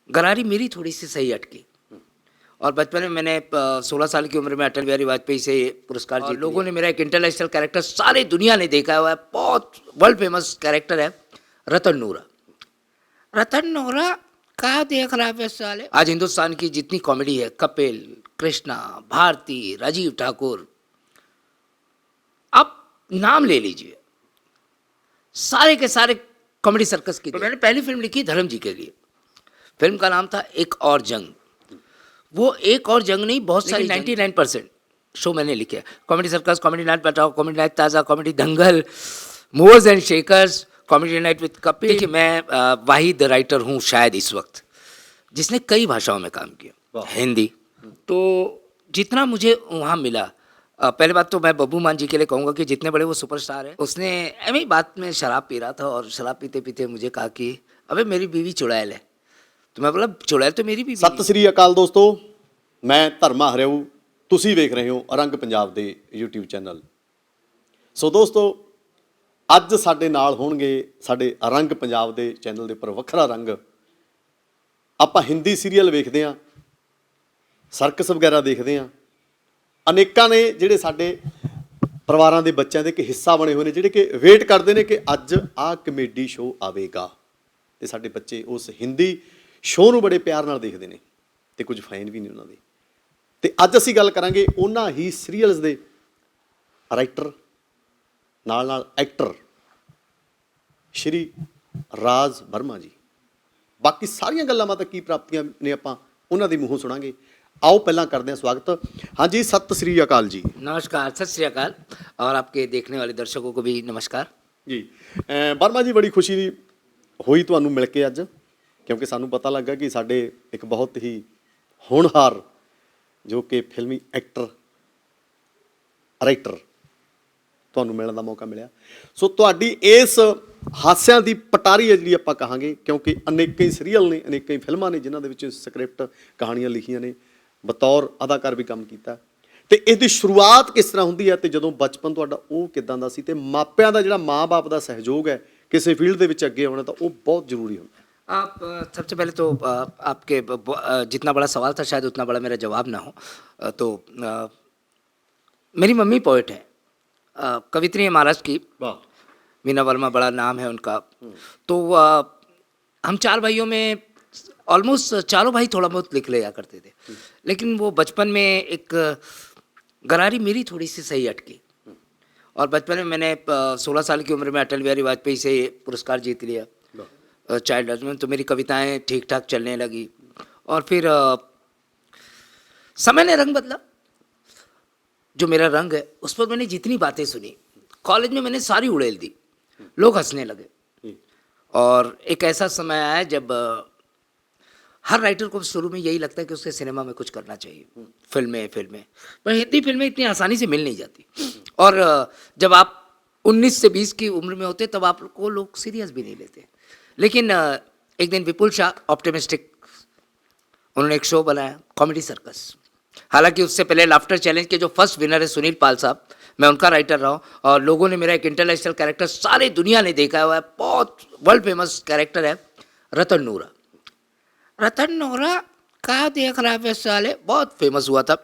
गरारी मेरी थोड़ी सी सही अटकी। और बचपन में मैंने 16 साल की उम्र में अटल बिहारी वाजपेयी से पुरस्कार जीत लोगों ने मेरा एक इंटरनेशनल कैरेक्टर सारी दुनिया ने देखा हुआ है, बहुत वर्ल्ड फेमस कैरेक्टर है, रतन नूरा। रतन नूरा कहाँ देख रहा है साले। आज हिंदुस्तान की जितनी कॉमेडी है, कपिल, कृष्णा, भारती, राजीव ठाकुर, आप नाम ले लीजिए, सारे के सारे कॉमेडी सर्कस की। तो मैंने पहली फिल्म लिखी धर्म जी के लिए। फिल्म का नाम था एक और जंग। वो एक और जंग नहीं, बहुत सारी 99% शो मैंने लिखे। कॉमेडी सर्कस, कॉमेडी नाइट बचाओ, कॉमेडी नाइट ताज़ा, comedy Dangal, movers and shakers, comedy night with Kapil. देखिए, मैं वाहिद राइटर हूँ शायद इस वक्त जिसने कई भाषाओं में काम किया, हिंदी। तो जितना मुझे वहाँ मिला, पहले बात तो मैं बब्बू मान जी के लिए कहूँगा कि जितने बड़े वो सुपरस्टार हैं, उसने एवं बात में शराब पी रहा था और शराब पीते पीते मुझे कहा कि अबे मेरी बीवी चुड़ैल है। तो मैं बोला चुड़ैल तो मेरी बीवी। ਸਤਿ ਸ੍ਰੀ ਅਕਾਲ ਦੋਸਤੋ, ਮੈਂ ਧਰਮਾ ਹਰਿਆਊ, ਤੁਸੀਂ ਵੇਖ ਰਹੇ ਹੋ ਰੰਗ ਪੰਜਾਬ ਦੇ YouTube ਚੈਨਲ। ਸੋ ਦੋਸਤੋ, ਅੱਜ ਸਾਡੇ ਨਾਲ ਹੋਣਗੇ ਸਾਡੇ ਰੰਗ ਪੰਜਾਬ ਦੇ ਚੈਨਲ ਦੇ ਉੱਪਰ ਵੱਖਰਾ ਰੰਗ। ਆਪਾਂ ਹਿੰਦੀ ਸੀਰੀਅਲ ਵੇਖਦੇ ਹਾਂ, ਸਰਕਸ ਵਗੈਰਾ ਦੇਖਦੇ ਹਾਂ। ਅਨੇਕਾਂ ਨੇ ਜਿਹੜੇ ਸਾਡੇ ਪਰਿਵਾਰਾਂ ਦੇ ਬੱਚਿਆਂ ਦੇ ਇੱਕ ਹਿੱਸਾ ਬਣੇ ਹੋਏ ਨੇ, ਜਿਹੜੇ ਕਿ ਵੇਟ ਕਰਦੇ ਨੇ ਕਿ ਅੱਜ ਆਹ ਕਮੇਡੀ ਸ਼ੋਅ ਆਵੇਗਾ ਤੇ ਸਾਡੇ ਬੱਚੇ ਉਸ ਹਿੰਦੀ ਸ਼ੋਅ ਨੂੰ ਬੜੇ ਪਿਆਰ ਨਾਲ ਦੇਖਦੇ ਨੇ ਤੇ ਕੁਝ ਫੈਨ ਵੀ ਨੇ ਉਹਨਾਂ ਦੇ। ਤੇ ਅੱਜ ਅਸੀਂ ਗੱਲ ਕਰਾਂਗੇ ਉਹਨਾਂ ਹੀ ਸੀਰੀਅਲਸ ਦੇ ਰਾਈਟਰ ਨਾਲ ਨਾਲ ਐਕਟਰ ਸ਼੍ਰੀ ਰਾਜ ਵਰਮਾ ਜੀ। ਬਾਕੀ ਸਾਰੀਆਂ ਗੱਲਾਂ ਮਾਤਾ ਕੀ ਪ੍ਰਾਪਤੀਆਂ ਨੇ ਆਪਾਂ ਉਹਨਾਂ ਦੇ ਮੂੰਹੋਂ ਸੁਣਾਂਗੇ। आओ पहला करते हैं स्वागत। हाँ जी, सत श्री अकाल जी। नमस्कार, सत श्री अकाल, और आपके देखने वाले दर्शकों को भी नमस्कार जी। वर्मा जी, बड़ी खुशी हुई ਤੁਹਾਨੂੰ ਮਿਲ ਕੇ ਅੱਜ, ਕਿਉਂਕਿ ਸਾਨੂੰ ਪਤਾ ਲੱਗਾ ਕਿ ਸਾਡੇ ਇੱਕ ਬਹੁਤ ਹੀ ਹੋਣਹਾਰ ਜੋ ਕਿ ਫਿਲਮੀ ਐਕਟਰ ਰਾਈਟਰ ਤੁਹਾਨੂੰ ਮਿਲਣ ਦਾ ਮੌਕਾ ਮਿਲਿਆ। ਸੋ ਤੁਹਾਡੀ ਇਸ ਹਾਸਿਆਂ ਦੀ ਪਟਾਰੀ ਹੈ ਜਿਹੜੀ ਆਪਾਂ ਕਹਾਂਗੇ, ਕਿਉਂਕਿ ਅਨੇਕਾਂ ਹੀ ਸੀਰੀਅਲ ਨੇ, ਅਨੇਕਾਂ ਹੀ ਫਿਲਮਾਂ ਨੇ ਜਿਨ੍ਹਾਂ ਦੇ ਵਿੱਚ ਸਕ੍ਰਿਪਟ ਕਹਾਣੀਆਂ ਲਿਖੀਆਂ ਨੇ, ਬਤੌਰ ਅਦਾਕਾਰ ਵੀ ਕੰਮ ਕੀਤਾ। ਤੇ ਇਹਦੀ ਸ਼ੁਰੂਆਤ ਕਿਸ ਤਰ੍ਹਾਂ ਹੁੰਦੀ ਹੈ ਤੇ ਜਦੋਂ ਬਚਪਨ ਤੁਹਾਡਾ ਉਹ ਕਿੱਦਾਂ ਦਾ ਸੀ, ਤੇ ਮਾਪਿਆਂ ਦਾ ਜਿਹੜਾ ਮਾਂ-ਬਾਪ ਦਾ ਸਹਿਯੋਗ ਹੈ ਕਿਸੇ ਫੀਲਡ ਦੇ ਵਿੱਚ ਅੱਗੇ ਆਉਣਾ ਤਾਂ ਉਹ ਬਹੁਤ ਜ਼ਰੂਰੀ ਹੁੰਦਾ। आप सबसे पहले तो आपके जितना बड़ा सवाल था शायद उतना बड़ा मेरा जवाब ना हो। तो मेरी मम्मी पोइट है, कवित्री है महाराष्ट्र की, वाह। मीना वर्मा बड़ा नाम है उनका। तो हम चार भाइयों में ऑलमोस्ट चारों भाई थोड़ा बहुत लिख लिया करते थे, लेकिन वो बचपन में एक गरारी मेरी थोड़ी सी सही अटकी। और बचपन में मैंने 16 साल की उम्र में अटल बिहारी वाजपेयी से पुरस्कार जीत लिया चाइल्ड राइट्स में। तो मेरी कविताएं ठीक ठाक चलने लगी और फिर समय ने रंग बदला। जो मेरा रंग है उस पर मैंने जितनी बातें सुनी, कॉलेज में मैंने सारी उड़ेल दी, लोग हंसने लगे। और एक ऐसा समय आया जब हर राइटर को शुरू में यही लगता है कि उसके सिनेमा में कुछ करना चाहिए, फिल्में पर हिंदी फिल्में इतनी आसानी से मिल नहीं जाती। और जब आप 19 से 20 की उम्र में होते तब आपको लोग सीरियस भी नहीं लेते। लेकिन एक दिन विपुल शाह ऑप्टिमिस्टिक, उन्होंने एक शो बनाया कॉमेडी सर्कस। हालांकि उससे पहले लाफ्टर चैलेंज के जो फर्स्ट विनर है सुनील पाल साहब, मैं उनका राइटर रहा हूँ। और लोगों ने मेरा एक इंटरनेशनल कैरेक्टर सारी दुनिया ने देखा हुआ है, बहुत वर्ल्ड फेमस कैरेक्टर है, रतन नूरा। रतन नूरा कहाँ देख रहा है साले, बहुत फेमस हुआ था।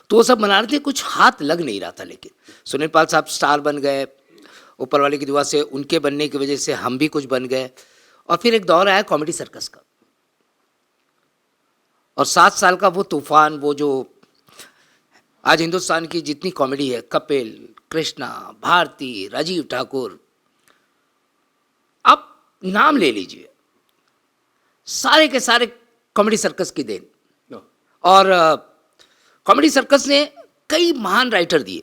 तो वो सब बना रहे थे, कुछ हाथ लग नहीं रहा था। लेकिन सुनील पाल साहब स्टार बन गए, ऊपर वाले की दुआ से उनके बनने की वजह से हम भी कुछ बन गए। और फिर एक दौर आया कॉमेडी सर्कस का, और 7 साल का वो तूफान, वो जो आज हिंदुस्तान की जितनी कॉमेडी है, कपिल, कृष्णा, भारती, राजीव ठाकुर, आप नाम ले लीजिए, सारे के सारे कॉमेडी सर्कस की देन। और कॉमेडी सर्कस ने कई महान राइटर दिए।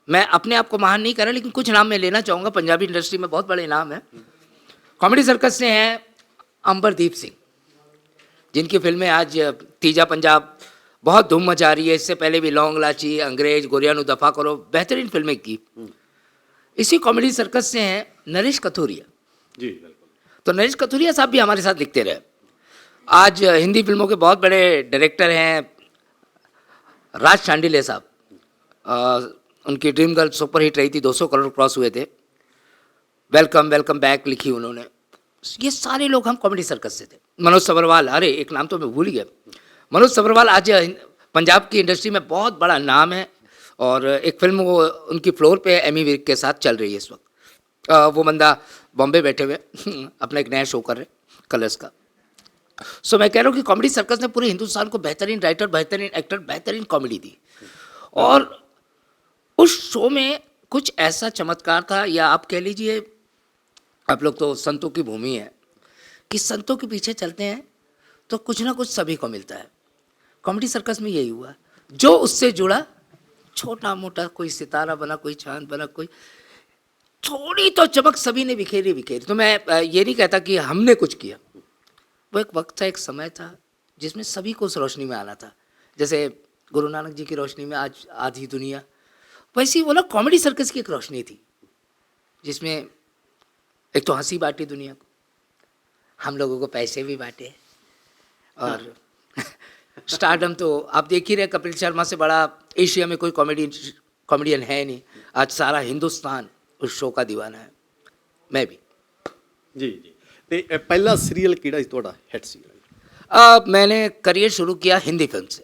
मैं अपने आप को महान नहीं कर रहा, लेकिन कुछ नाम मैं लेना चाहूँगा, पंजाबी इंडस्ट्री में बहुत बड़े नाम हैं। कॉमेडी सर्कस से हैं अंबरदीप सिंह, जिनकी फिल्में आज तीजा पंजाब बहुत धूम मचा रही है। इससे पहले भी लौंग लाची, अंग्रेज, गोरियानु दफा करो, बेहतरीन फिल्में की। इसी कॉमेडी सर्कस से हैं नरेश कथोरिया जी। बिल्कुल। तो नरेश कथोरिया साहब भी हमारे साथ लिखते रहे। आज हिंदी फिल्मों के बहुत बड़े डायरेक्टर हैं राज शांडिल्य साहब, उनकी ड्रीम गर्ल सुपर हिट रही थी, 200 करोड़ क्रॉस हुए थे। वेलकम वेलकम बैक लिखी उन्होंने, ये सारे लोग हम कॉमेडी सर्कस से थे। मनोज सब्रवाल, अरे एक नाम तो मैं भूल गया, मनोज सब्रवाल आज पंजाब की इंडस्ट्री में बहुत बड़ा नाम है, और एक फिल्म वो उनकी फ्लोर पे एमी विर्क के साथ चल रही है इस वक्त। वो बंदा बॉम्बे बैठे हुए अपना एक नया शो कर रहे कलर्स का। सो मैं कह रहा हूँ कि कॉमेडी सर्कस ने पूरे हिंदुस्तान को बेहतरीन राइटर, बेहतरीन एक्टर, बेहतरीन कॉमेडी दी। और उस शो में कुछ ऐसा चमत्कार था, या आप कह लीजिए, आप लोग तो संतों की भूमि है, कि संतों के पीछे चलते हैं तो कुछ ना कुछ सभी को मिलता है। कॉमेडी सर्कस में यही हुआ, जो उससे जुड़ा, छोटा मोटा कोई सितारा बना, कोई चांद बना, कोई थोड़ी तो चमक सभी ने बिखेरी। तो मैं ये नहीं कहता कि हमने कुछ किया, वो एक वक्त था, एक समय था जिसमें सभी को उस रोशनी में आना था। जैसे गुरु नानक जी की रोशनी में आज आधी दुनिया, वैसी वो ना कॉमेडी सर्कस की एक रोशनी थी, जिसमें एक तो हंसी बांटी दुनिया को, हम लोगों को पैसे भी बांटे, और स्टारडम तो आप देख ही रहे, कपिल शर्मा से बड़ा एशिया में कोई कॉमेडियन है नहीं। आज सारा हिंदुस्तान उस शो का दीवाना है, मैं भी। जी जी। ਤੇ ਪਹਿਲਾ ਸੀਰੀਅਲ ਕਿਹੜਾ ਸੀ ਤੁਹਾਡਾ ਹਿੱਟ ਸੀਰੀਅਲ? मैंने करियर शुरू किया हिंदी फिल्म से।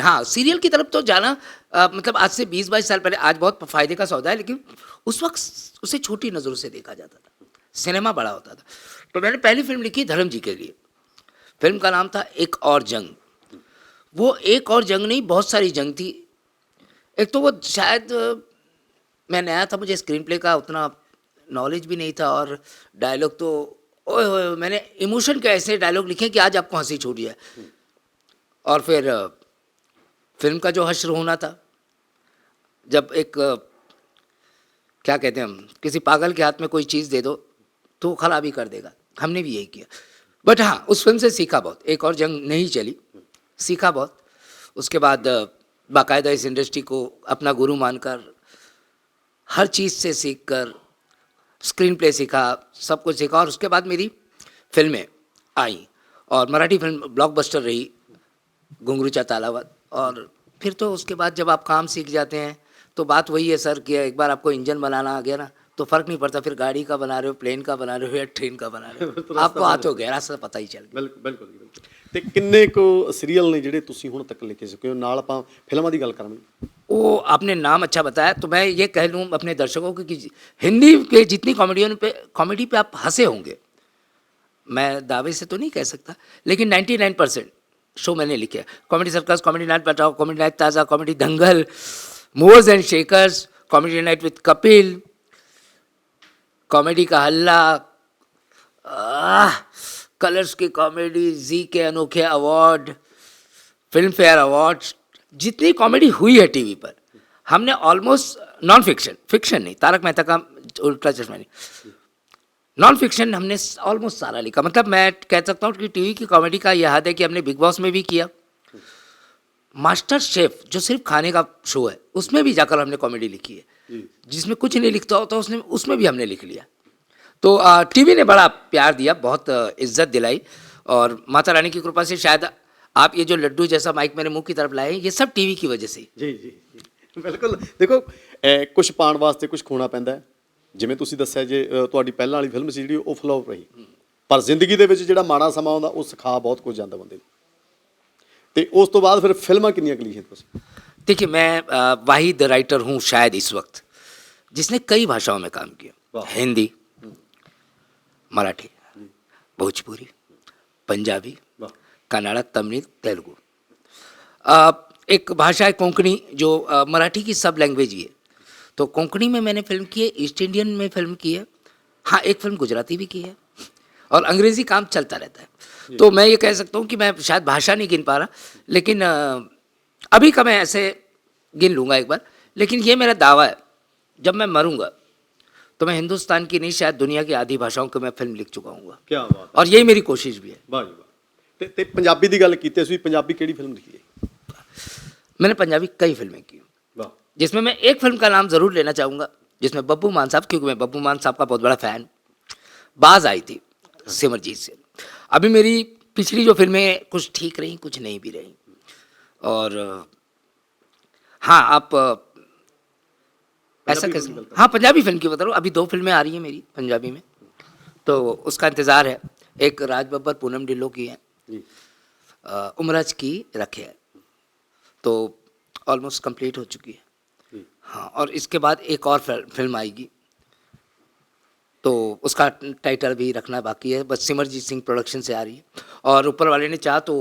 हाँ, सीरियल की तरफ तो जाना मतलब आज से 20-22 साल पहले, आज बहुत फ़ायदे का सौदा है, लेकिन उस वक्त उसे छोटी नज़रों से देखा जाता था, सिनेमा बड़ा होता था। तो मैंने पहली फिल्म लिखी धर्म जी के लिए। फिल्म का नाम था एक और जंग। वो एक और जंग नहीं, बहुत सारी जंग थी। एक तो वो शायद मैं नया था, मुझे स्क्रीन प्ले का उतना नॉलेज भी नहीं था, और डायलॉग तो ओए होए, मैंने इमोशन के ऐसे डायलॉग लिखे कि आज आपको हंसी छूट जाए। और फिर फिल्म का जो हश्र होना था, जब एक क्या कहते हैं हम, किसी पागल के हाथ में कोई चीज़ दे दो तो वो खराबी कर देगा, हमने भी यही किया। बट हाँ, उस फिल्म से सीखा बहुत। एक और जंग नहीं चली, सीखा बहुत। उसके बाद बाकायदा इस इंडस्ट्री को अपना गुरु मानकर, हर चीज़ से सीख कर, स्क्रीन प्ले सीखा, सब कुछ सीखा। और उसके बाद मेरी फिल्में आई, और मराठी फिल्म ब्लॉकबस्टर रही, घुंगरूचा तालावत। और फिर तो उसके बाद जब आप काम सीख जाते हैं तो बात वही है सर, कि एक बार आपको इंजन बनाना आ गया ना, तो फ़र्क नहीं पड़ता फिर गाड़ी का बना रहे हो, प्लेन का बना रहे हो, या ट्रेन का बना रहे हो, आपको हाथ हो गया, रास्ता पता ही चल गया। ਬਿਲਕੁਲ ਬਿਲਕੁਲ ਜੀ, ਬਿਲਕੁਲ। ਤੇ ਕਿੰਨੇ ਕੁ ਸੀਰੀਅਲ ਨੇ ਜਿਹੜੇ ਤੁਸੀਂ ਹੁਣ तक लिखे चुके हो? ਨਾਲ ਆਪਾਂ ਫਿਲਮਾਂ ਦੀ ਗੱਲ ਕਰਾਂਗੇ। वो आपने नाम अच्छा बताया, तो मैं ये कह लूँ अपने दर्शकों को कि हिंदी पे जितनी कॉमेडी पे आप हंसे होंगे, मैं दावे से तो नहीं कह सकता, लेकिन 99% शो मैंने लिखे। कॉमेडी सर्कस, कॉमेडी नाइट बचाओ, कॉमेडी नाइट ताज़ा, comedy Dangal, movers and shakers, comedy night with Kapil, comedy का हल्ला, कलर्स की कॉमेडी, जी के अनोखे अवार्ड, फिल्म फेयर अवार्ड्स, जितनी कॉमेडी हुई है टीवी पर, हमने ऑलमोस्ट नॉन फिक्शन, फिक्शन नहीं, तारक मेहता का उल्टा चश्मा नहीं, नॉन फिक्शन हमने ऑलमोस्ट सारा लिखा। मतलब मैं कह सकता हूँ कि टीवी की कॉमेडी का यह हद है कि हमने बिग बॉस में भी किया, मास्टर शेफ जो सिर्फ खाने का शो है उसमें भी जाकर हमने कॉमेडी लिखी है, जिसमें कुछ नहीं लिखता होता उसमें भी हमने लिख लिया। तो टीवी ने बड़ा प्यार दिया, बहुत इज्जत दिलाई, और माता रानी की कृपा से शायद आप ये जो लड्डू जैसा माइक मेरे मुंह की तरफ लाए, ये सब टीवी की वजह से। ਜੀ ਜੀ ਜੀ, ਬਿਲਕੁਲ। ਦੇਖੋ ਕੁਝ ਪਾਉਣ ਵਾਸਤੇ ਕੁਝ ਖੋਣਾ ਪੈਂਦਾ ਹੈ। ਜਿਵੇਂ ਤੁਸੀਂ ਦੱਸਿਆ, ਜੇ ਤੁਹਾਡੀ ਪਹਿਲਾਂ ਵਾਲੀ ਫਿਲਮ ਸੀ ਜਿਹੜੀ ਉਹ ਫਲॉप ਰਹੀ, ਪਰ ਜ਼ਿੰਦਗੀ ਦੇ ਵਿੱਚ ਜਿਹੜਾ ਮਾੜਾ ਸਮਾਂ ਆਉਂਦਾ ਉਹ ਸਿਖਾ ਬਹੁਤ ਕੁਝ ਜਾਂਦਾ ਬੰਦੇ ਨੂੰ। ਤੇ ਉਸ ਤੋਂ ਬਾਅਦ ਫਿਰ ਫਿਲਮਾਂ ਕਿੰਨੀਆਂ ਕੁ ਲਿਖੀਆਂ ਤੁਸੀਂ? देखिए, मैं वाहिद राइटर हूँ शायद इस वक्त जिसने कई भाषाओं में काम किया, हिंदी, मराठी, भोजपुरी, पंजाबी, कन्नड़, तमिल, तेलुगु। एक भाषा है कोंकणी, जो मराठी की सब लैंग्वेज ही है, तो कोंकणी में मैंने फिल्म की है, ईस्ट इंडियन में फिल्म की है, हाँ एक फिल्म गुजराती भी की है, और अंग्रेज़ी काम चलता रहता है। तो मैं ये कह सकता हूँ कि मैं शायद भाषा नहीं गिन पा रहा, लेकिन अभी का मैं ऐसे गिन लूँगा एक बार। लेकिन ये मेरा दावा है, जब मैं मरूँगा तो मैं हिंदुस्तान की नहीं, शायद दुनिया की आधी भाषाओं को मैं फिल्म लिख चुका हूँ, क्या बात, और यही मेरी कोशिश भी है। वाह जी वाह। ਤੇ ਪੰਜਾਬੀ ਦੀ ਗੱਲ ਕੀਤੀ, ਤੁਸੀਂ ਪੰਜਾਬੀ ਕਿਹੜੀ ਫਿਲਮ ਲਿਖੀ ਹੈ? मैंने पंजाबी कई फिल्में की, वाह। जिसमें मैं एक फिल्म का नाम ज़रूर लेना चाहूँगा, जिसमें बब्बू मान साहब, क्योंकि मैं बब्बू मान साहब का बहुत बड़ा फ़ैन, बाज आई थी सिमरजीत से। अभी मेरी पिछली जो फिल्में कुछ ठीक रही, कुछ नहीं भी रही। और हाँ, आप ऐसा कैसे, हाँ पंजाबी फिल्म की बता रहा हूँ, अभी 2 फिल्में आ रही हैं मेरी पंजाबी में, तो उसका इंतज़ार है। एक राज बब्बर पूनम ढिल्लों की है, जी उमराज की रखे है, तो ऑलमोस्ट कंप्लीट हो चुकी है। जी हाँ, और इसके बाद एक और फिल्म आएगी, तो उसका टाइटल भी रखना बाकी है, बस सिमरजीत सिंह प्रोडक्शन से आ रही है। और ऊपर वाले ने चाहा तो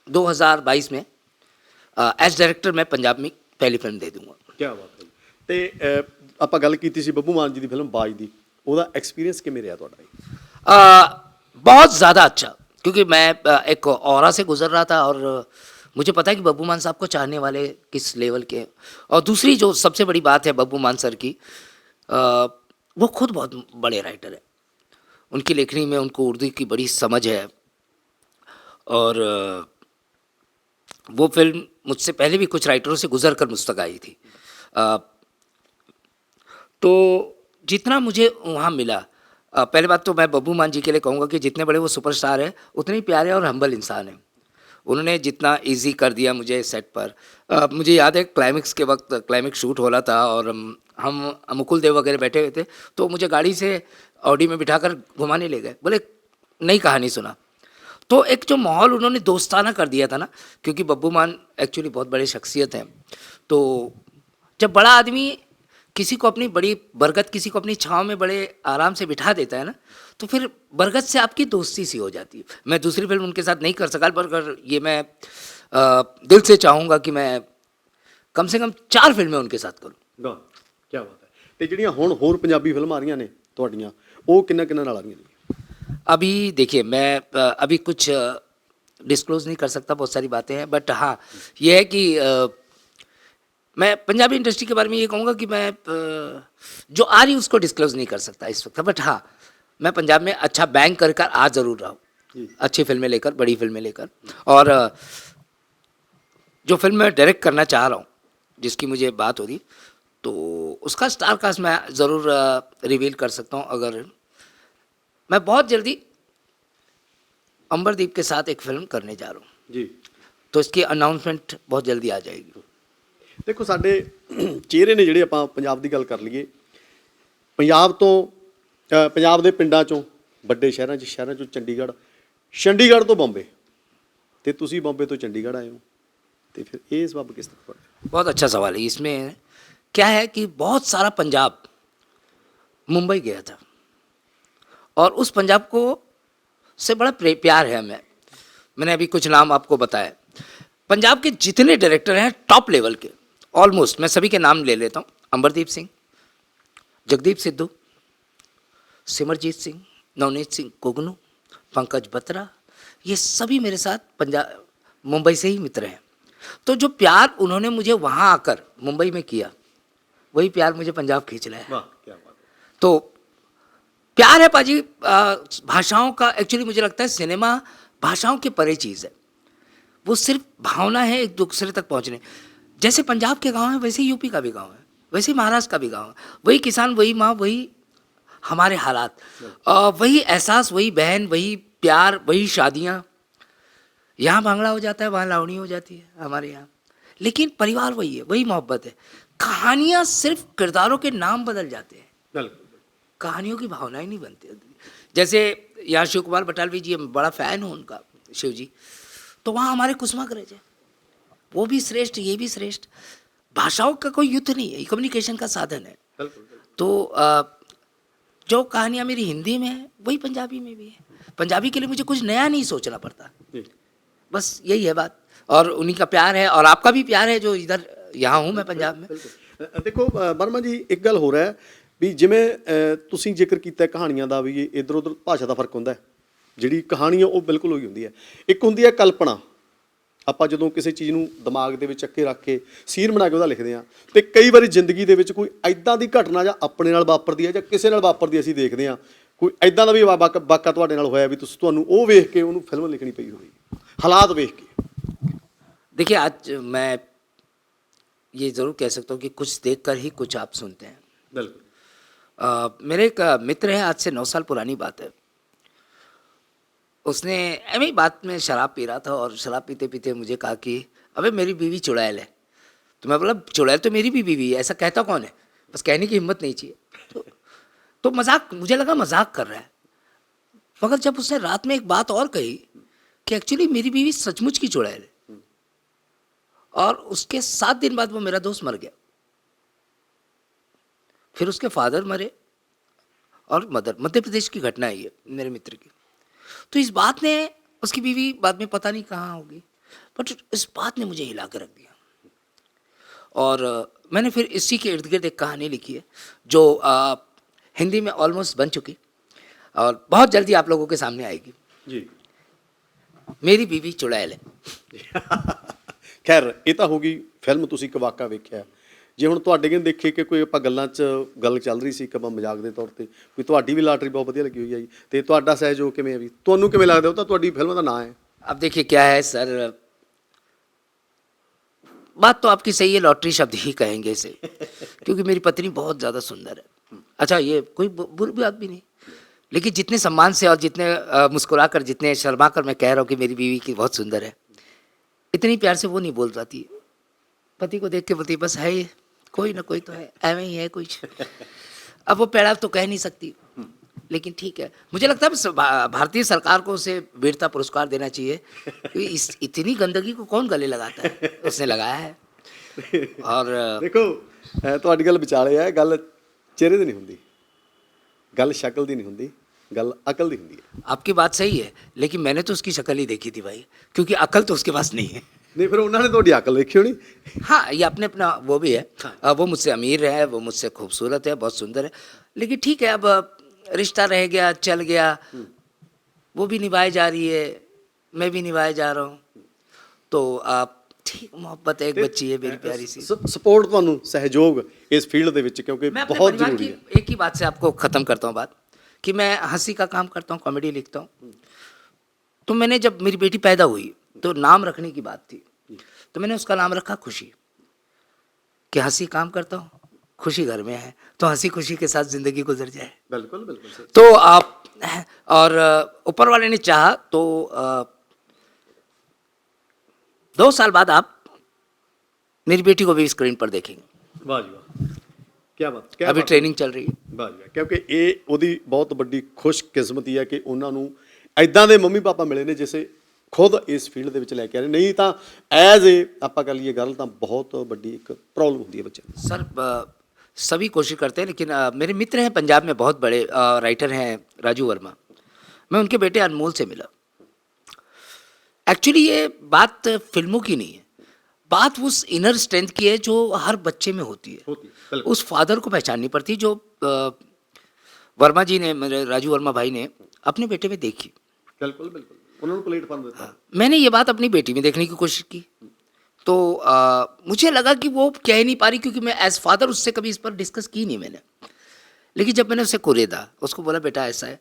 2022 में एज डायरेक्टर मैं पंजाब में पहली फिल्म दे दूंगा। ਕੀ ਬਾਤ ਹੈ। ਤੇ ਆਪਾਂ ਗੱਲ ਕੀਤੀ ਸੀ ਬੱਬੂ ਮਾਨ ਜੀ ਦੀ ਫਿਲਮ ਬਾਜ ਦੀ, ਉਹਦਾ ਐਕਸਪੀਰੀਅੰਸ ਕਿਵੇਂ ਰਿਹਾ ਤੁਹਾਡਾ ਜੀ? बहुत ज़्यादा अच्छा, क्योंकि मैं एक औरा से गुजर रहा था और मुझे पता है कि बब्बू मान साहब को चाहने वाले किस लेवल के हैं। और दूसरी जो सबसे बड़ी बात है बब्बू मान सर की, वो खुद बहुत बड़े राइटर हैं, उनकी लेखनी में उनको उर्दू की बड़ी समझ है। और वो फिल्म मुझसे पहले भी कुछ राइटरों से गुजर कर मुझ तक आई थी। तो जितना मुझे वहाँ मिला, पहले बात तो मैं बब्बू मान जी के लिए कहूँगा कि जितने बड़े वो सुपरस्टार हैं उतने ही प्यारे और हम्बल इंसान हैं। उन्होंने जितना इजी कर दिया मुझे सेट पर, मुझे याद है क्लाइमेक्स के वक्त, क्लाइमेक्स शूट हो रहा था और हम मुकुल देव वगैरह बैठे हुए थे, तो मुझे गाड़ी से ऑडी में बिठाकर घुमाने ले गए, बोले नई कहानी सुना। तो एक जो माहौल उन्होंने दोस्ताना कर दिया था ना, क्योंकि बब्बू मान एक्चुअली बहुत बड़े शख्सियत हैं, तो जब बड़ा आदमी किसी को अपनी बड़ी बरगद, किसी को अपनी छाँव में बड़े आराम से बिठा देता है ना, तो फिर बरगद से आपकी दोस्ती सी हो जाती है। मैं दूसरी फिल्म उनके साथ नहीं कर सका, पर ये मैं दिल से चाहूँगा कि मैं कम से कम 4 फिल्में उनके साथ करूँ। ਵਾਹ ਕੀ ਬਾਤ ਹੈ। ਤੇ ਜਿਹੜੀਆਂ ਹੁਣ ਹੋਰ ਪੰਜਾਬੀ ਫਿਲਮਾਂ ਆ ਰਹੀਆਂ ਨੇ ਤੁਹਾਡੀਆਂ, ਉਹ ਕਿੰਨਾ ਨਾਲ ਆ ਰਹੀਆਂ ਨੇ? अभी देखिए, मैं अभी कुछ डिस्क्लोज नहीं कर सकता, बहुत सारी बातें हैं, बट हाँ ये है कि मैं पंजाबी इंडस्ट्री के बारे में ये कहूँगा कि मैं जो आ रही उसको डिस्क्लोज नहीं कर सकता इस वक्त, बट हाँ मैं पंजाब में अच्छा बैंक कर कर आ ज़रूर रहा हूँ, अच्छी फिल्में लेकर, बड़ी फिल्में लेकर। और जो फिल्म मैं डायरेक्ट करना चाह रहा हूँ, जिसकी मुझे बात हो रही, तो उसका स्टार कास्ट मैं ज़रूर रिवील कर सकता हूँ। अगर मैं बहुत जल्दी अंबरदीप के साथ एक फिल्म करने जा रहा हूँ, ਜੀ तो इसकी अनाउंसमेंट बहुत जल्दी आ जाएगी। ਦੇਖੋ ਸਾਡੇ ਚਿਹਰੇ ਨੇ ਜਿਹੜੇ, ਆਪਾਂ ਪੰਜਾਬ ਦੀ ਗੱਲ ਕਰ ਲਈਏ, ਪੰਜਾਬ ਤੋਂ ਪੰਜਾਬ ਦੇ ਪਿੰਡਾਂ ਚੋਂ, ਵੱਡੇ ਸ਼ਹਿਰਾਂ ਚੋਂ ਚੰਡੀਗੜ੍ਹ ਤੋਂ ਬੰਬੇ, ਤੇ ਤੁਸੀਂ ਬੰਬੇ ਤੋਂ ਚੰਡੀਗੜ੍ਹ ਆਏ ਹੋ, ਤੇ ਫਿਰ ਇਹ ਸਬਬ ਕਿਸ ਤਰ੍ਹਾਂ ਪੜਿਆ? बहुत अच्छा सवाल है। इसमें क्या है कि बहुत सारा पंजाब मुंबई गया था, और उस पंजाब को से बड़ा प्यार है हमें। मैंने अभी कुछ नाम आपको बताया, पंजाब के जितने डायरेक्टर हैं टॉप लेवल के, ऑलमोस्ट मैं सभी के नाम ले लेता हूँ। अंबरदीप सिंह, जगदीप सिद्धू, सिमरजीत सिंह, नवनीत सिंह कुगनू, पंकज बत्रा, ये सभी मेरे साथ पंजाब मुंबई से ही मित्र हैं। तो जो प्यार उन्होंने मुझे वहाँ आकर मुंबई में किया, वही प्यार मुझे पंजाब खींच रहा है। ਵਾਹ ਕੀ ਬਾਤ ਹੈ। तो प्यार है पाजी, भाषाओं का। एक्चुअली मुझे लगता है सिनेमा भाषाओं के परे चीज़ है, वो सिर्फ भावना है एक दूसरे तक पहुँचने। जैसे पंजाब के गांव हैं, वैसे ही यूपी का भी गांव है, वैसे ही महाराष्ट्र का भी गांव है। वही किसान, वही माँ, वही हमारे हालात, वही एहसास, वही बहन, वही प्यार, वही शादियाँ। यहाँ भांगड़ा हो जाता है, वहाँ लावणी हो जाती है हमारे यहाँ, लेकिन परिवार वही है, वही मोहब्बत है। कहानियाँ सिर्फ किरदारों के नाम बदल जाते हैं, ਬਿਲਕੁਲ कहानियों की भावनाएं नहीं बनती। जैसे यहाँ शिव कुमार बटालवी जी, मैं बड़ा फ़ैन हूँ उनका, शिव जी, तो वहाँ हमारे कुसुमाग्रज है, वो भी श्रेष्ठ, ये भी श्रेष्ठ। भाषाओं का कोई युद्ध नहीं है, ये कम्युनिकेशन का साधन है। ਬਿਲਕੁਲ तो जो कहानियाँ मेरी हिंदी में है वही पंजाबी में भी है। पंजाबी के लिए मुझे कुछ नया नहीं सोचना पड़ता, ਜੀ बस यही है बात। और उन्हीं का प्यार है, और आपका भी प्यार है जो इधर यहाँ हूँ मैं पंजाब में। ਦੇਖੋ ਵਰਮਾ ਜੀ, ਇੱਕ ਗੱਲ ਹੋ ਰਿਹਾ ਵੀ ਜਿਵੇਂ ਤੁਸੀਂ ਜ਼ਿਕਰ ਕੀਤਾ ਕਹਾਣੀਆਂ ਦਾ, ਵੀ ਇੱਧਰ ਉੱਧਰ ਭਾਸ਼ਾ ਦਾ ਫਰਕ ਹੁੰਦਾ ਹੈ। ਜਿਹੜੀ ਕਹਾਣੀ ਆ ਉਹ ਬਿਲਕੁਲ ਉਹੀ ਹੁੰਦੀ ਹੈ। ਇੱਕ ਹੁੰਦੀ ਹੈ ਕਲਪਨਾ, ਆਪਾਂ ਜਦੋਂ ਕਿਸੇ ਚੀਜ਼ ਨੂੰ ਦਿਮਾਗ ਦੇ ਵਿੱਚ ਚੱਕੇ ਰੱਖ ਕੇ ਸੀਨ ਬਣਾ ਕੇ ਉਹਦਾ ਲਿਖਦੇ ਹਾਂ, ਤੇ ਕਈ ਵਾਰੀ ਜ਼ਿੰਦਗੀ ਦੇ ਵਿੱਚ ਕੋਈ ਐਦਾਂ ਦੀ ਘਟਨਾ ਜਾਂ ਆਪਣੇ ਨਾਲ ਵਾਪਰਦੀ ਹੈ ਜਾਂ ਕਿਸੇ ਨਾਲ ਵਾਪਰਦੀ ਅਸੀਂ ਦੇਖਦੇ ਹਾਂ, ਕੋਈ ਐਦਾਂ ਦਾ ਵੀ ਵਾਕਾ ਤੁਹਾਡੇ ਨਾਲ ਹੋਇਆ ਵੀ ਤੁਹਾਨੂੰ ਉਹ ਵੇਖ ਕੇ ਉਹਨੂੰ ਫਿਲਮ ਲਿਖਣੀ ਪਈ ਹੋਵੇ, ਹਾਲਾਤ ਵੇਖ ਕੇ? देखिए, आज मैं ये ज़रूर कह सकता हूँ कि कुछ देख कर ही कुछ आप सुनते हैं। ਬਿਲਕੁਲ मेरे एक मित्र है, आज से 9 साल पुरानी बात है, उसने एम ही बात में शराब पी रहा था, और शराब पीते पीते मुझे कहा कि अबे मेरी बीवी चुड़ैल है। तो मैं बोला चुड़ैल तो मेरी भी बीवी है, ऐसा कहता कौन है, बस कहने की हिम्मत नहीं चाहिए। तो मजाक, मुझे लगा मजाक कर रहा है, मगर जब उसने रात में एक बात और कही कि एक्चुअली मेरी बीवी सचमुच की चुड़ैल है, और उसके 7 दिन बाद वो मेरा दोस्त मर गया, फिर उसके फादर मरे और मदर। मध्य प्रदेश की घटना है ये, मेरे मित्र की। तो इस बात ने, उसकी बीवी बाद में पता नहीं कहाँ होगी, बट इस बात ने मुझे हिला कर रख दिया। और मैंने फिर इसी के इर्द गिर्द एक कहानी लिखी है जो हिंदी में ऑलमोस्ट बन चुकी और बहुत जल्दी आप लोगों के सामने आएगी। जी। मेरी बीवी चुड़ैल है। ਖੈਰ ਇਹ ਤਾਂ ਹੋ ਗਈ ਫਿਲਮ, ਤੁਸੀਂ ਇੱਕ ਵਾਕਾ ਵੇਖਿਆ। ਜੇ ਹੁਣ ਤੁਹਾਡੇ ਕਿਨ ਦੇਖੇ ਕਿ ਕੋਈ ਆਪਾਂ ਗੱਲਾਂ 'ਚ ਗੱਲ ਚੱਲ ਰਹੀ ਸੀ ਇੱਕ ਆਪਾਂ ਮਜ਼ਾਕ ਦੇ ਤੌਰ ਤੇ, ਕੋਈ ਤੁਹਾਡੀ ਵੀ ਲਾਟਰੀ ਬਹੁਤ ਵਧੀਆ ਲੱਗੀ ਹੋਈ ਹੈ ਜੀ, ਤੇ ਤੁਹਾਡਾ ਸਹਿਯੋਗ ਕਿਵੇਂ ਹੈ ਵੀ ਤੁਹਾਨੂੰ ਕਿਵੇਂ ਲੱਗਦਾ? ਉਹ ਤਾਂ ਤੁਹਾਡੀ ਫਿਲਮ ਦਾ ਨਾਂ ਹੈ। अब देखिए क्या है सर, बात तो आपकी सही है, लॉटरी शब्द ही कहेंगे इसे, क्योंकि मेरी पत्नी बहुत ज़्यादा सुंदर है। अच्छा, ये कोई बुरी बात भी नहीं, लेकिन जितने सम्मान से और जितने मुस्कुरा कर, जितने शर्मा कर मैं कह रहा हूँ कि मेरी बीवी की बहुत सुंदर है, इतनी प्यार से वो नहीं बोल पाती। पति को देख के बोलती बस है, ये कोई ना कोई तो है, ऐਵੇਂ ही है कुछ। अब वो पैड़ा तो कह नहीं सकती, लेकिन ठीक है, मुझे लगता है भारतीय सरकार को उसे वीरता पुरस्कार देना चाहिए, क्योंकि इस इतनी गंदगी को कौन गले लगाता है, उसने लगाया है। और ਦੇਖੋ ਤੁਹਾਡੀ ਗੱਲ ਵਿਚਾਲੇ ਹੈ, ਗੱਲ ਚਿਹਰੇ ਦੀ ਨਹੀਂ ਹੁੰਦੀ, ਗੱਲ ਸ਼ਕਲ ਦੀ ਨਹੀਂ ਹੁੰਦੀ, ਗੱਲ ਅਕਲ ਦੀ ਹੁੰਦੀ ਹੈ। आपकी बात सही है, लेकिन मैंने तो उसकी शक्ल ही देखी थी भाई, क्योंकि अकल तो उसके पास नहीं है। ਨਹੀਂ ਫਿਰ ਉਹਨਾਂ ਨੇ ਤੁਹਾਡੀ ਅਕਲ ਦੇਖੀ ਹੋਣੀ। हाँ, ये अपने अपना वो भी है। वो मुझसे अमीर है, वो मुझसे खूबसूरत है, बहुत सुंदर है, लेकिन ठीक है, अब रिश्ता रह गया, चल गया, वो भी निभाई जा रही है, मैं भी निभाए जा रहा हूँ, तो आप ठीक, मोहब्बत है, एक बच्ची है मेरी प्यारी सी। ਸਪੋਰਟ ਤੁਹਾਨੂੰ, ਸਹਿਯੋਗ ਇਸ ਫੀਲਡ ਦੇ ਵਿੱਚ, ਕਿਉਂਕਿ मैं अपने ਬਹੁਤ परिवार ਜ਼ਰੂਰੀ की ਹੈ। एक ही बात से आपको ख़त्म करता हूँ बात, कि मैं हंसी का काम करता हूँ, कॉमेडी लिखता हूँ। तो मैंने जब मेरी बेटी पैदा हुई तो नाम रखने की बात थी, तो मैंने उसका नाम रखा खुशी, कि हंसी काम करता हूँ, खुशी घर में है, तो हंसी खुशी के साथ ज़िंदगी गुजर जाए। ਬਿਲਕੁਲ ਬਿਲकुल सही। तो आप और ऊपर वाले ने चाहा तो 2 साल बाद आप मेरी बेटी को भी स्क्रीन पर देखेंगे। ਵਾਹ ਜੀ ਵਾਹ, ਕੀ ਬਾਤ, ਕੀ अभी ਬਾत। ट्रेनिंग चल रही है। ਵਾਹ ਜੀ ਵਾਹ, ਕਿਉਂਕਿ ਇਹ ਉਹਦੀ ਬਹੁਤ ਵੱਡੀ ਖੁਸ਼ਕਿਸਮਤੀ ਹੈ ਕਿ ਉਹਨਾਂ ਨੂੰ ਐਦਾਂ ਦੇ ਮੰਮੀ ਪਾਪਾ ਮਿਲੇ ਨੇ ਜਿਸੇ ਖੁਦ ਇਸ ਫੀਲਡ ਦੇ ਵਿੱਚ ਲੈ ਕੇ ਆ ਰਹੇ। ਨਹੀਂ ਤਾਂ ਐਜ਼ ਏ ਆਪਾਂ ਕਹ ਲਈਏ ਗੱਲ, ਤਾਂ ਬਹੁਤ ਵੱਡੀ ਇੱਕ ਪ੍ਰੋਬਲਮ ਹੁੰਦੀ ਹੈ ਬੱਚਿਆਂ ਨੂੰ। सर सभी कोशिश करते हैं, लेकिन मेरे मित्र हैं पंजाब में, बहुत बड़े राइटर हैं, राजू वर्मा। मैं उनके बेटे अनमोल से मिला। एक्चुअली ये बात फिल्मों की नहीं है, बात उस इनर स्ट्रेंथ की है जो हर बच्चे में होती है। बिल्कुल। उस फादर को पहचाननी पड़ती है जो वर्मा जी ने, मेरे राजू वर्मा भाई ने अपने बेटे में देखी। ਬਿਲਕੁਲ ਬਿਲकुल, ਉਹਨਾਂ ਨੂੰ ਪਲੇਟਫਾਰਮ ਦਿੱਤਾ। मैंने ये बात अपनी बेटी में देखने की कोशिश की, तो मुझे लगा कि वो कह ही नहीं पा रही, क्योंकि मैं एज फादर उससे कभी इस पर डिस्कस की नहीं मैंने। लेकिन जब मैंने उसे कुरेदा, उसको बोला बेटा ऐसा है,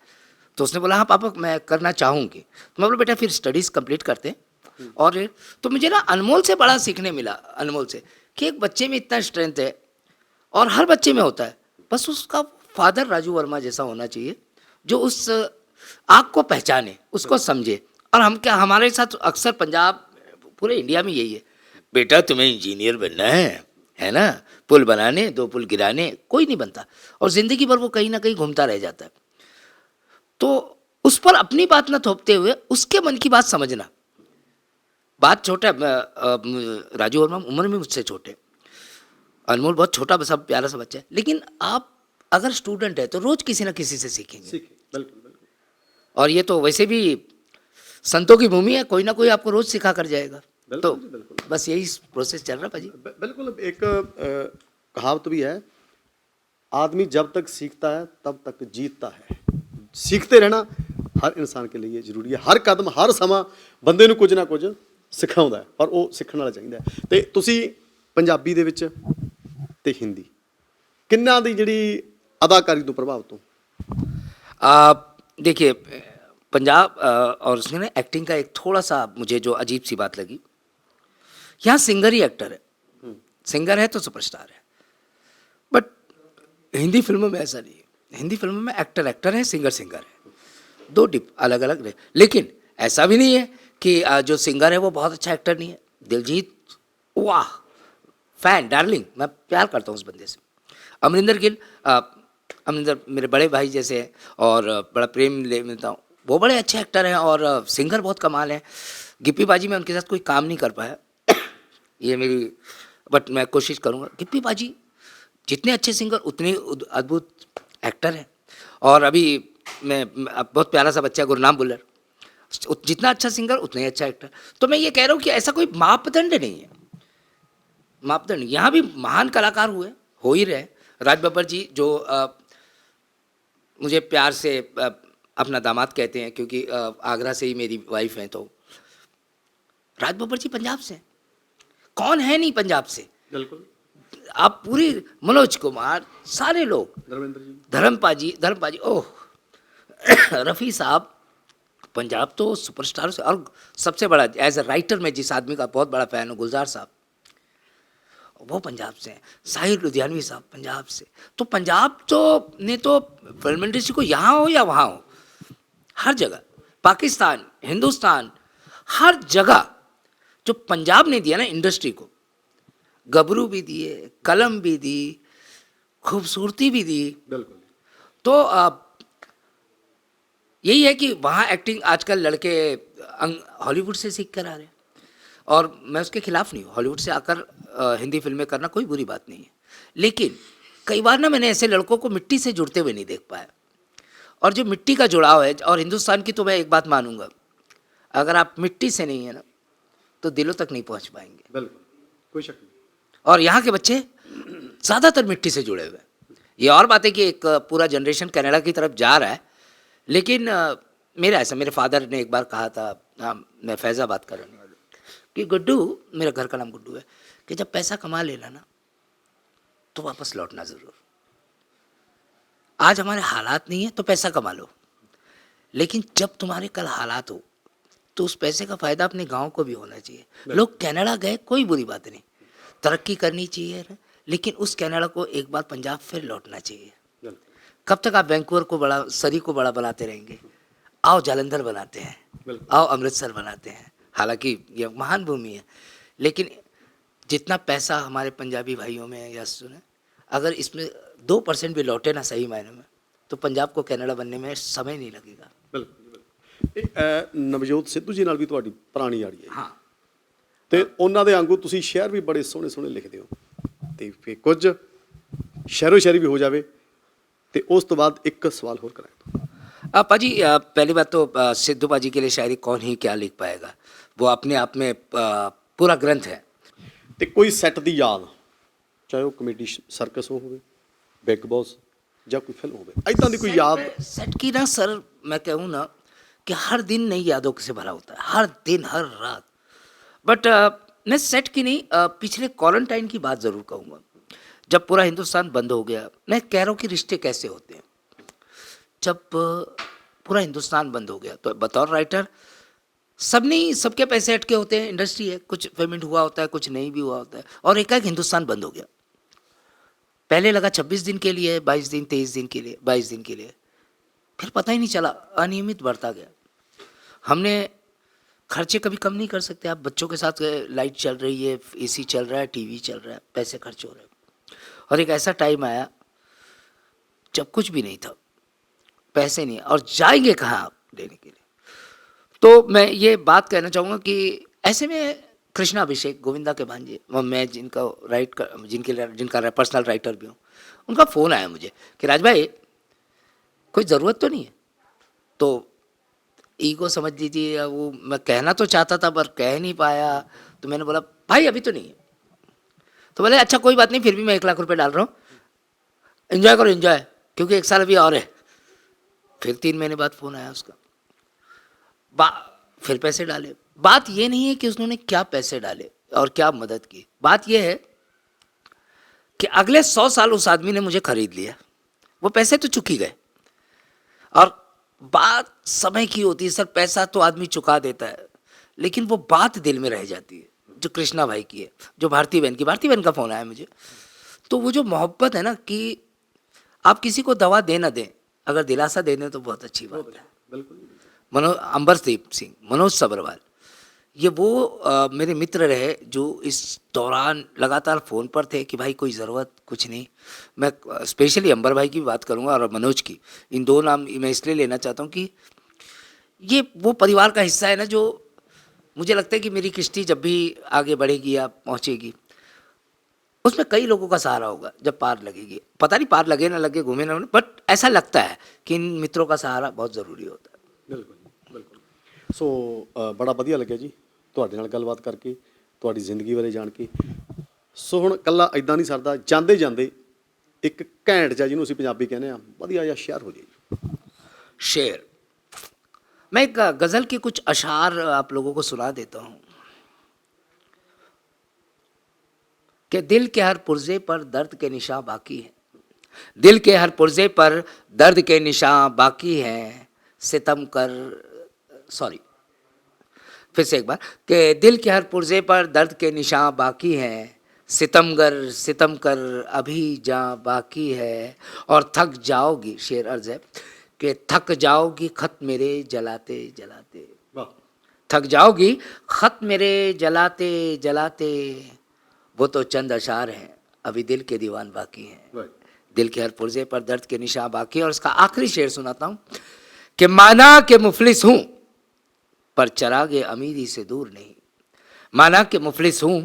तो उसने बोला हाँ पापा मैं करना चाहूँगी। तो मैं बोला बेटा फिर स्टडीज़ कंप्लीट करते हैं। और तो मुझे ना अनमोल से बड़ा सीखने मिला, अनमोल से, कि एक बच्चे में इतना स्ट्रेंथ है, और हर बच्चे में होता है, बस उसका फादर राजू वर्मा जैसा होना चाहिए, जो उस आग को पहचाने, उसको समझे। और हम क्या, हमारे साथ अक्सर पंजाब, पूरे इंडिया में यही है, बेटा तुम्हें इंजीनियर बनना है ना, पुल बनाने, 2 पुल गिराने, कोई नहीं बनता, और ज़िंदगी भर वो कहीं ना कहीं घूमता रह जाता है। तो उस पर अपनी बात ना थोपते हुए उसके मन की बात समझना। बात छोटा, राजू वर्मा उम्र में मुझसे छोटे, अनमोल बहुत छोटा सा प्यारा सा बच्चा है, लेकिन आप अगर स्टूडेंट है तो रोज़ किसी ना किसी से सीखेंगे। बिल्कुल बिल्कुल। और ये तो वैसे भी संतों की भूमि है, कोई ना कोई आपको रोज़ सिखा कर जाएगा। तो बिल्कुल। बस यही प्रोसेस चल रहा है भाजी। बिल्कुल। एक कहावत भी है, आदमी जब तक सीखता है तब तक जीतता है। सीखते रहना हर इंसान के लिए ਜ਼ਰੂਰੀ ਹੈ। ਹਰ ਕਦਮ, ਹਰ ਸਮਾਂ ਬੰਦੇ ਨੂੰ ਕੁਝ ਨਾ ਕੁਝ ਸਿਖਾਉਂਦਾ ਹੈ, ਪਰ ਉਹ ਸਿੱਖਣ ਵਾਲਾ ਚਾਹੀਦਾ ਹੈ। ਤੇ ਤੁਸੀਂ ਪੰਜਾਬੀ ਦੇ ਵਿੱਚ ਤੇ ਹਿੰਦੀ, ਕਿੰਨਾ ਦੀ ਜਿਹੜੀ ਅਦਾਕਾਰੀ ਤੋਂ ਪ੍ਰਭਾਵਿਤ ਹੋ? देखिए पंजाब और उसमें ना एक्टिंग का एक थोड़ा सा मुझे जो अजीब सी बात लगी, यहाँ सिंगर ही एक्टर है, सिंगर है तो सुपरस्टार है, बट हिंदी फिल्मों में ऐसा नहीं है। हिंदी फिल्मों में एक्टर एक्टर है, सिंगर सिंगर है, 2 डिप अलग अलग रहे। लेकिन ऐसा भी नहीं है कि जो सिंगर है वो बहुत अच्छा एक्टर नहीं है। दिलजीत, वाह, फैन, डार्लिंग, मैं प्यार करता हूँ उस बंदे से। अमरिंदर गिल, अमरिंदर मेरे बड़े भाई जैसे हैं, और बड़ा प्रेम ले मिलता हूँ, वो बड़े अच्छे एक्टर हैं और सिंगर बहुत कमाल हैं। गिप्पी बाजी मैं उनके साथ कोई काम नहीं कर पाया ये मेरी, बट मैं कोशिश करूँगा। गिप्पी बाजी जितने अच्छे सिंगर उतने अद्भुत एक्टर हैं। और अभी अब बहुत प्यारा सा बच्चा है गुरनाम बुल्लर, जितना अच्छा सिंगर उतना ही अच्छा एक्टर। तो मैं ये कह रहा हूँ कि ऐसा कोई मापदंड नहीं है, मापदंड यहाँ भी महान कलाकार हुए, हो ही रहे। राज बब्बर जी जो मुझे प्यार से अपना दामाद कहते हैं, क्योंकि आगरा से ही मेरी वाइफ हैं, तो राज बब्बर जी पंजाब से हैं। कौन है नहीं पंजाब से? बिल्कुल। आप पूरी मनोज कुमार, सारे लोग, धर्मेंद्र जी, धर्मपाजी, ओह रफ़ी साहब, पंजाब तो सुपरस्टार से। और सबसे बड़ा एज अ राइटर मैं जिस आदमी का बहुत बड़ा फ़ैन हूँ, गुलजार साहब, वो पंजाब से हैं। साहिर लुधियानवी साहब पंजाब से। तो पंजाब तो ने तो फिल्म इंडस्ट्री को यहाँ हो या वहाँ हो, हर जगह, पाकिस्तान, हिंदुस्तान, हर जगह जो पंजाब ने दिया ना इंडस्ट्री को, गबरू भी दिए, कलम भी दी, खूबसूरती भी दी। बिल्कुल। तो यही है कि वहाँ एक्टिंग आजकल लड़के हॉलीवुड से सीख कर आ रहे हैं, और मैं उसके खिलाफ नहीं हूँ। हॉलीवुड से आकर हिंदी फिल्में करना कोई बुरी बात नहीं है, लेकिन कई बार ना मैंने ऐसे लड़कों को मिट्टी से जुड़ते हुए नहीं देख पाया। और जो मिट्टी का जुड़ाव है, और हिंदुस्तान की तो मैं एक बात मानूंगा, अगर आप मिट्टी से नहीं है ना तो दिलों तक नहीं पहुंच पाएंगे। बिल्कुल, कोई शक नहीं। और यहाँ के बच्चे ज़्यादातर मिट्टी से जुड़े हुए हैं। ये और बात है कि एक पूरा जनरेशन कनाडा की तरफ जा रहा है, लेकिन मेरे फादर ने एक बार कहा था, हाँ मैं फैज़ाबाद का रहने वाला, कि गुड्डू, मेरा घर का नाम गुड्डू है, कि जब पैसा कमा लेना ना तो वापस लौटना ज़रूर। आज हमारे हालात नहीं है तो पैसा कमा लो, लेकिन जब तुम्हारे कल हालात हो तो उस पैसे का फ़ायदा अपने गांव को भी होना चाहिए। लोग कनाडा गए, कोई बुरी बात नहीं, तरक्की करनी चाहिए, लेकिन उस कनाडा को एक बार पंजाब फिर लौटना चाहिए। कब तक आप वैंकूवर को बड़ा, सरी को बड़ा बनाते रहेंगे? आओ जालंधर बनाते हैं, आओ अमृतसर बनाते हैं। हालांकि ये महान भूमि है, लेकिन जितना पैसा हमारे पंजाबी भाइयों में है या सुने, अगर इसमें 2% भी लौटे ना सही मायने में, तो पंजाब को कनाडा बनने में समय नहीं लगेगा। ਬਿਲਕੁਲ। ਇਹ ਨਵਜੋਤ ਸਿੱਧੂ ਜੀ ਨਾਲ ਵੀ ਤੁਹਾਡੀ ਪੁਰਾਣੀ ਯਾਰੀ ਹੈ। हाँ, ਤੇ ਉਹਨਾਂ ਦੇ ਵਾਂਗੂ ਤੁਸੀਂ ਸ਼ੇਅਰ ਵੀ ਬੜੇ ਸੋਹਣੇ ਸੋਹਣੇ ਲਿਖਦੇ ਹੋ, ਤੇ ਫਿਰ ਕੁਝ ਸ਼ਾਇਰੋ ਸ਼ਾਇਰੀ ਵੀ ਹੋ ਜਾਵੇ, ਤੇ ਉਸ ਤੋਂ ਬਾਅਦ ਇੱਕ ਸਵਾਲ ਹੋਰ ਕਰਾਂਗਾ। पाजी, पहली बात तो सिद्धू पाजी के लिए शायरी कौन ही क्या लिख पाएगा, वो अपने आप में पूरा ग्रंथ है। ਤੇ ਕੋਈ ਸੈੱਟ ਦੀ ਯਾਦ, ਚਾਹੇ ਉਹ ਕਮੇਡੀ ਸਰਕਸ ਹੋਵੇ, ਬਿਗ ਬੌਸ, ਜਾਂ ਕੋਈ ਫਿਲਮ ਹੋਵੇ, ਐਦਾਂ ਦੀ ਕੋਈ ਯਾਦ। सेट की ना सर, मैं कहूँ ना कि हर दिन नई यादों से भरा होता है, हर दिन हर रात। बट मैं सेट की नहीं, पिछले क्वारंटाइन की बात ज़रूर कहूँगा, जब पूरा हिंदुस्तान बंद हो गया। मैं कह रहा हूँ कि रिश्ते कैसे होते हैं। जब पूरा हिंदुस्तान बंद हो गया तो बतौर राइटर सबके पैसे अटके होते हैं, इंडस्ट्री है, कुछ पेमेंट हुआ होता है, कुछ नहीं भी हुआ होता है, और एकाएक हिंदुस्तान बंद हो गया। पहले लगा 26 दिन के लिए, 22 दिन, 23 दिन के लिए, 22 दिन के लिए, फिर पता ही नहीं चला, अनियमित बढ़ता गया। हमने खर्चे कभी कम नहीं कर सकते। आप बच्चों के साथ, लाइट चल रही है, एसी चल रहा है, टीवी चल रहा है, पैसे खर्च हो रहे हैं। और एक ऐसा टाइम आया जब कुछ भी नहीं था, पैसे नहीं, और जाएंगे कहाँ आप लेने के लिए। तो मैं ये बात कहना चाहूँगा कि ऐसे में कृष्णा अभिषेक, गोविंदा के भांजे, मैं जिनका पर्सनल राइटर भी हूँ, उनका फ़ोन आया मुझे कि राज भाई कोई ज़रूरत तो नहीं है। तो ईगो समझ लीजिए, वो मैं कहना तो चाहता था पर कह नहीं पाया, तो मैंने बोला भाई अभी तो नहीं है। तो बोले अच्छा कोई बात नहीं, फिर भी मैं 1 लाख रुपए डाल रहा हूँ, एंजॉय करो एंजॉय, क्योंकि 1 साल अभी और है। फिर 3 महीने बाद फ़ोन आया उसका, फिर पैसे डाले। बात ये नहीं है कि उन्होंने क्या पैसे डाले और क्या मदद की, बात ये है कि अगले 100 साल उस आदमी ने मुझे खरीद लिया। वो पैसे तो चुक ही गए, और बात समय की होती है सर, पैसा तो आदमी चुका देता है, लेकिन वो बात दिल में रह जाती है, जो कृष्णा भाई की है, जो भारती बहन का फ़ोन आया मुझे। तो वो जो मोहब्बत है ना, कि आप किसी को दवा दे ना दें, अगर दिलासा दे दें तो बहुत अच्छी बात है। बिल्कुल। अंबरदीप सिंह, मनोज सब्रवाल, ये वो मेरे मित्र रहे जो इस दौरान लगातार फ़ोन पर थे कि भाई कोई ज़रूरत कुछ नहीं। मैं स्पेशली अंबर भाई की बात करूँगा और मनोज की, इन 2 नाम मैं इसलिए लेना चाहता हूँ कि ये वो परिवार का हिस्सा है ना, जो मुझे लगता है कि मेरी किश्ती जब भी आगे बढ़ेगी या पहुंचेगी, उसमें कई लोगों का सहारा होगा जब पार लगेगी। पता नहीं पार लगे ना लगे, घूमे ना, बट ऐसा लगता है कि इन मित्रों का सहारा बहुत ज़रूरी होता है। ਬਿਲਕੁਲ ਬਿਲਕੁਲ। ਸੋ ਬੜਾ ਵਧੀਆ ਲੱਗਿਆ ਜੀ ਤੁਹਾਡੇ ਨਾਲ ਗੱਲਬਾਤ ਕਰਕੇ, ਤੁਹਾਡੀ ਜ਼ਿੰਦਗੀ ਬਾਰੇ ਜਾਣ ਕੇ। ਸੋ ਹੁਣ ਇਕੱਲਾ ਇਦਾਂ ਨਹੀਂ ਸਰਦਾ, ਜਾਂਦੇ ਜਾਂਦੇ ਇੱਕ ਘੈਂਟ ਜਿਹਾ, ਜਿਹਨੂੰ ਅਸੀਂ ਪੰਜਾਬੀ ਕਹਿੰਦੇ ਆ, ਵਧੀਆ ਜਿਹਾ ਸ਼ੇਅਰ ਹੋ ਜਾਏ। शेर, मैं एक गज़ल की कुछ अशार आप लोगों को सुना देता हूँ कि दिल के हर पुर्जे पर दर्द के निशान बाकी है, दिल के हर पुर्जे पर दर्द के निशान बाकी हैं, सितम कर, सॉरी फिर से एक बार, कि दिल के हर पुर्जे पर दर्द के निशान बाकी हैं, सितमगर सितम कर अभी जहाँ बाकी है, और थक जाओगी, शेर अर्ज है कि थक जाओगी खत मेरे जलाते जलाते, ਵਾਹ थक जाओगी खत मेरे जलाते जलाते, वो तो चंद अशार हैं अभी दिल के दीवान बाकी हैं, ਵਾਹ दिल के हर पुर्जे पर दर्द के निशान बाकी है। और इसका आखिरी शेर सुनाता हूँ कि माना के मुफलिस हूँ पर चरागे अमीरी से दूर नहीं, माना के मुफलिस हूँ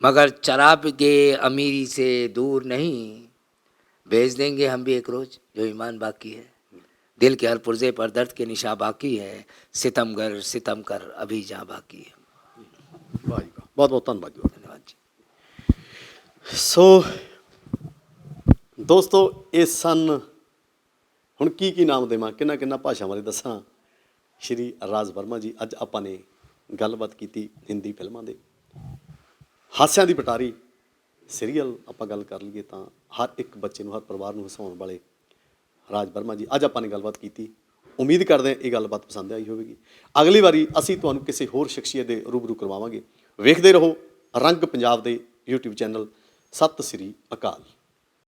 मगर चरागे अमीरी से दूर नहीं, भेज देंगे हम भी एक रोज़ जो ईमान बाकी है, दिल के हर पुर्जे पर दर्द के निशान बाकी है, सितमगर सितम कर अभी जहाँ बाकी है। ਵਾਹ ਜੀ ਵਾਹ, ਬਹੁਤ ਬਹੁਤ ਧੰਨਵਾਦ ਜੀ। धन्यवाद जी। ਸੋ ਦੋਸਤੋ, ਇਹ ਸਨ, ਹੁਣ ਕੀ ਨਾਮ ਦੇਵਾਂ, ਕਿੰਨਾ ਭਾਸ਼ਾਵਾਂ ਦੇ ਦੱਸਾਂ, ਸ਼੍ਰੀ ਰਾਜ ਵਰਮਾ ਜੀ। ਅੱਜ ਆਪਾਂ ਨੇ ਗੱਲਬਾਤ ਕੀਤੀ ਹਿੰਦੀ ਫਿਲਮਾਂ ਦੇ ਹਾਸਿਆਂ ਦੀ ਪਟਾਰੀ ਸੀਰੀਅਲ ਆਪਾਂ ਗੱਲ ਕਰ ਲਈਏ ਤਾਂ ਹਰ ਇੱਕ ਬੱਚੇ ਨੂੰ, ਹਰ ਪਰਿਵਾਰ ਨੂੰ ਹਸਾਉਣ ਵਾਲੇ ਰਾਜ ਵਰਮਾ ਜੀ, ਅੱਜ ਆਪਾਂ ਨੇ ਗੱਲਬਾਤ ਕੀਤੀ। ਉਮੀਦ ਕਰਦੇ ਹਾਂ ਇਹ ਗੱਲਬਾਤ ਪਸੰਦ ਆਈ ਹੋਵੇਗੀ। ਅਗਲੀ ਵਾਰੀ ਅਸੀਂ ਤੁਹਾਨੂੰ ਕਿਸੇ ਹੋਰ ਸ਼ਖਸੀਅਤ ਦੇ ਰੂਬਰੂ ਕਰਵਾਵਾਂਗੇ। ਵੇਖਦੇ ਰਹੋ ਰੰਗ ਪੰਜਾਬ ਦੇ YouTube ਚੈਨਲ। ਸਤਿ ਸ੍ਰੀ ਅਕਾਲ।